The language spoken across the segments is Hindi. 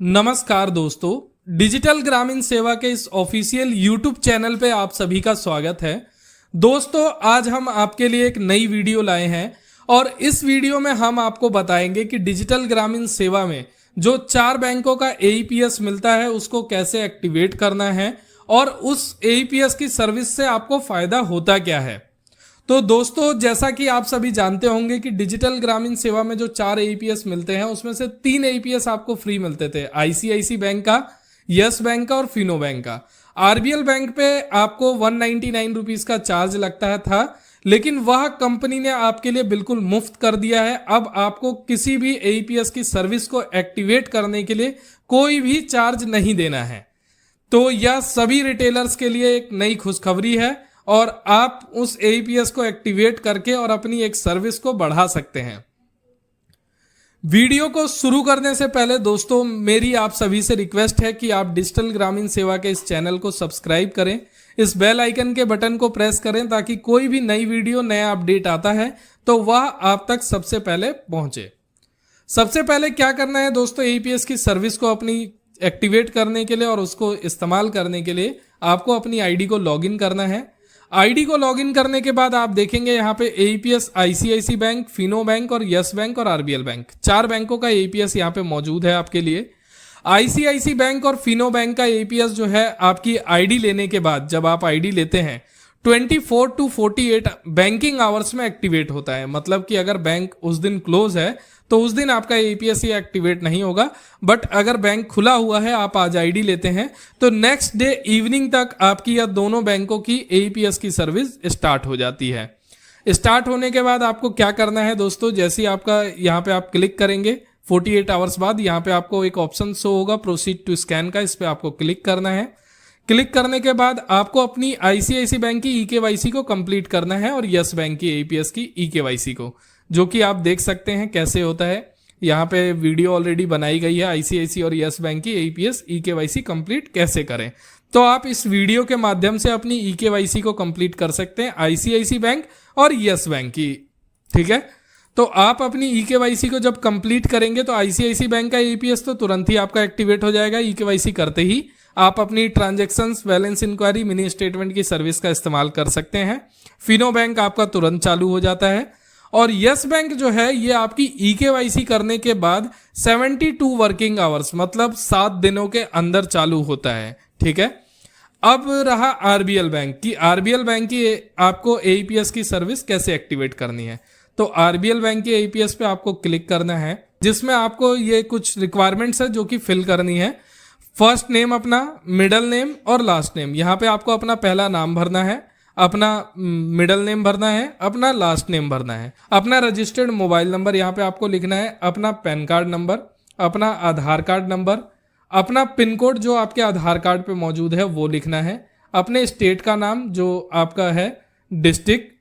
नमस्कार दोस्तों, डिजिटल ग्रामीण सेवा के इस ऑफिशियल यूट्यूब चैनल पे आप सभी का स्वागत है। दोस्तों, आज हम आपके लिए एक नई वीडियो लाए हैं और इस वीडियो में हम आपको बताएंगे कि डिजिटल ग्रामीण सेवा में जो 4 बैंकों का एईपीएस मिलता है उसको कैसे एक्टिवेट करना है और उस एईपीएस की सर्विस से आपको फायदा होता क्या है। तो दोस्तों, जैसा कि आप सभी जानते होंगे कि डिजिटल ग्रामीण सेवा में जो 4 एईपीएस मिलते हैं उसमें से 3 एईपीएस आपको फ्री मिलते थे, आईसीआईसी बैंक का, यस बैंक का और फिनो बैंक का। आरबीएल बैंक पे आपको 199 रुपीज का चार्ज लगता था, लेकिन वह कंपनी ने आपके लिए बिल्कुल मुफ्त कर दिया है। अब आपको किसी भी एईपीएस की सर्विस को एक्टिवेट करने के लिए कोई भी चार्ज नहीं देना है। तो यह सभी रिटेलर्स के लिए एक नई खुशखबरी है और आप उस एईपीएस को एक्टिवेट करके और अपनी एक सर्विस को बढ़ा सकते हैं। वीडियो को शुरू करने से पहले दोस्तों, मेरी आप सभी से रिक्वेस्ट है कि आप डिजिटल ग्रामीण सेवा के इस चैनल को सब्सक्राइब करें, इस बेल आइकन के बटन को प्रेस करें ताकि कोई भी नई वीडियो, नया अपडेट आता है तो वह आप तक सबसे पहले पहुंचे। सबसे पहले क्या करना है दोस्तों, एईपीएस की सर्विस को अपनी एक्टिवेट करने के लिए और उसको इस्तेमाल करने के लिए आपको अपनी आईडी को लॉगिन करना है। आईडी को लॉगिन करने के बाद आप देखेंगे यहाँ पे AEPS ICICI bank, Fino bank और यस बैंक और आरबीएल बैंक, 4 बैंकों का एईपीएस यहाँ पे मौजूद है आपके लिए। आईसीआईसी बैंक और फिनो बैंक का एईपीएस जो है आपकी आईडी लेने के बाद, जब आप आईडी लेते हैं 24 to 48 बैंकिंग आवर्स में एक्टिवेट होता है। मतलब कि अगर बैंक उस दिन क्लोज है तो उस दिन आपका एईपीएस ये एक्टिवेट नहीं होगा, बट अगर बैंक खुला हुआ है, आप आज आईडी लेते हैं तो नेक्स्ट डे इवनिंग तक आपकी या दोनों बैंकों की एईपीएस की सर्विस स्टार्ट हो जाती है। स्टार्ट होने के बाद आपको क्या करना है दोस्तों, जैसे ही आपका यहाँ पे आप क्लिक करेंगे 48 आवर्स बाद यहाँ पे आपको एक ऑप्शन शो होगा प्रोसीड टू स्कैन का, इस पर आपको क्लिक करना है। क्लिक करने के बाद आपको अपनी आईसीआईसी बैंक की ईकेवाईसी को कंप्लीट करना है और यस बैंक की एईपीएस की ईकेवाईसी को, जो कि आप देख सकते हैं कैसे होता है। यहाँ पे वीडियो ऑलरेडी बनाई गई है, आईसीआईसी और यस बैंक की एईपीएस ईकेवाईसी कंप्लीट कैसे करें। तो आप इस वीडियो के माध्यम से अपनी ईकेवाईसी को कंप्लीट कर सकते हैं आईसीआईसी बैंक और यस बैंक की। ठीक है, तो आप अपनी ईकेवाईसी को जब कंप्लीट करेंगे तो आईसीआईसी बैंक का एईपीएस तो तुरंत ही आपका एक्टिवेट हो जाएगा। ईकेवाईसी करते ही आप अपनी transactions, balance enquiry, mini statement की सर्विस का इस्तेमाल कर सकते हैं। फिनो बैंक आपका तुरंत चालू हो जाता है और यस बैंक जो है ये आपकी ईकेवाईसी करने के बाद 72 वर्किंग आवर्स मतलब 7 दिनों के अंदर चालू होता है। ठीक है, अब रहा आरबीएल बैंक की। आरबीएल बैंक की आपको एईपीएस की सर्विस कैसे एक्टिवेट करनी है। तो आरबीएल बैंक के एईपीएस पे आपको क्लिक करना है, जिसमें आपको ये कुछ रिक्वायरमेंट्स है जो कि फिल करनी है। फर्स्ट नेम अपना, मिडल नेम और लास्ट नेम। यहाँ पे आपको अपना पहला नाम भरना है, अपना मिडल नेम भरना है, अपना लास्ट नेम भरना है, अपना रजिस्टर्ड मोबाइल नंबर यहाँ पे आपको लिखना है, अपना पैन कार्ड नंबर, अपना आधार कार्ड नंबर, अपना पिन कोड जो आपके आधार कार्ड पे मौजूद है वो लिखना है, अपने स्टेट का नाम जो आपका है, डिस्ट्रिक्ट।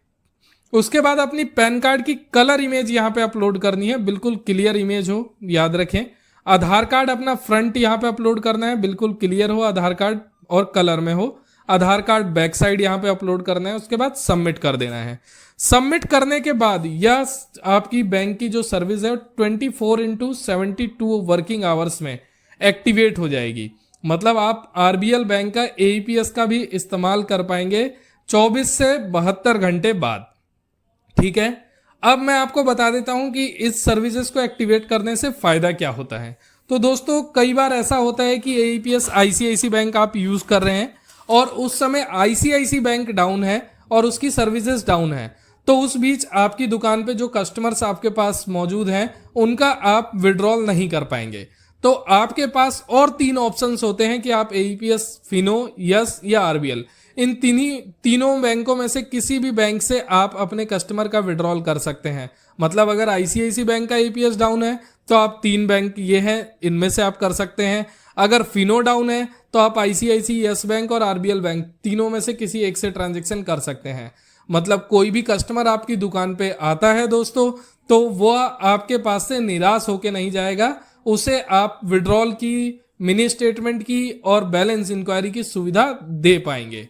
उसके बाद अपनी पैन कार्ड की कलर इमेज यहाँ पे अपलोड करनी है, बिल्कुल क्लियर इमेज हो, याद रखें। आधार कार्ड अपना फ्रंट यहाँ पे अपलोड करना है, बिल्कुल क्लियर हो आधार कार्ड और कलर में हो। आधार कार्ड बैक साइड यहाँ पे अपलोड करना है, उसके बाद सबमिट कर देना है। सबमिट करने के बाद यह आपकी बैंक की जो सर्विस है 24/72 वर्किंग आवर्स में एक्टिवेट हो जाएगी। मतलब आप आरबीएल बैंक का एईपीएस का भी इस्तेमाल कर पाएंगे 24 से 72 घंटे बाद। ठीक है, अब मैं आपको बता देता हूं कि इस सर्विसेज को एक्टिवेट करने से फायदा क्या होता है। तो दोस्तों, कई बार ऐसा होता है कि एईपीएस आईसीआईसी बैंक आप यूज कर रहे हैं और उस समय आईसीआईसी बैंक डाउन है और उसकी सर्विसेज डाउन है, तो उस बीच आपकी दुकान पे जो कस्टमर्स आपके पास मौजूद हैं उनका आप विड्रॉल नहीं कर पाएंगे। तो आपके पास और 3 ऑप्शंस होते हैं कि आप एईपीएस, फिनो, यस या आरबीएल, इन तीनों बैंकों में से किसी भी बैंक से आप अपने कस्टमर का विड्रॉल कर सकते हैं। मतलब अगर आईसीआईसी बैंक का एईपीएस डाउन है तो आप 3 बैंक ये हैं, इनमें से आप कर सकते हैं। अगर फिनो डाउन है तो आप आईसीआईसी, यस बैंक और आरबीएल बैंक तीनों में से किसी एक से ट्रांजैक्शन कर सकते हैं। मतलब कोई भी कस्टमर आपकी दुकान पे आता है दोस्तों, तो वह आपके पास से निराश होके नहीं जाएगा, उसे आप विड्रॉल की, मिनी स्टेटमेंट की और बैलेंस इंक्वायरी की सुविधा दे पाएंगे।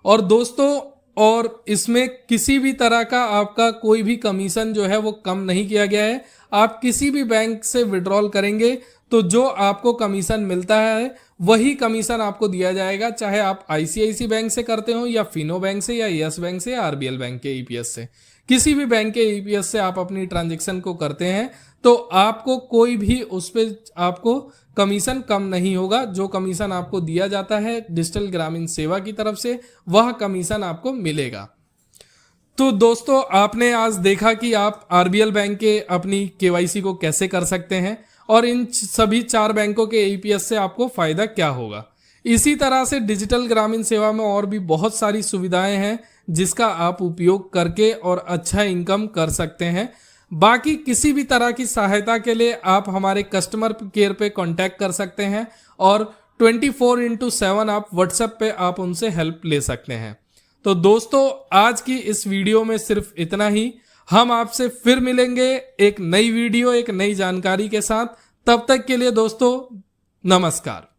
और दोस्तों, और इसमें किसी भी तरह का आपका कोई भी कमीशन जो है वो कम नहीं किया गया है। आप किसी भी बैंक से विड्रॉल करेंगे तो जो आपको कमीशन मिलता है वही कमीशन आपको दिया जाएगा, चाहे आप आईसीआईसी बैंक से करते हो या फिनो बैंक से या यस बैंक से या आरबीएल बैंक के ईपीएस से। किसी भी बैंक के ईपीएस से आप अपनी ट्रांजैक्शन को करते हैं तो आपको कोई भी उस पर आपको कमीशन कम नहीं होगा। जो कमीशन आपको दिया जाता है डिजिटल ग्रामीण सेवा की तरफ से वह कमीशन आपको मिलेगा। तो दोस्तों, आपने आज देखा कि आप आरबीएल बैंक के अपनी केवाईसी को कैसे कर सकते हैं और इन सभी 4 बैंकों के ईपीएस से आपको फायदा क्या होगा। इसी तरह से डिजिटल ग्रामीण सेवा में और भी बहुत सारी सुविधाएं हैं जिसका आप उपयोग करके और अच्छा इनकम कर सकते हैं। बाकी किसी भी तरह की सहायता के लिए आप हमारे कस्टमर केयर पे कांटेक्ट कर सकते हैं और 24/7 आप व्हाट्सएप पे आप उनसे हेल्प ले सकते हैं। तो दोस्तों, आज की इस वीडियो में सिर्फ इतना ही। हम आपसे फिर मिलेंगे एक नई वीडियो, एक नई जानकारी के साथ। तब तक के लिए दोस्तों, नमस्कार।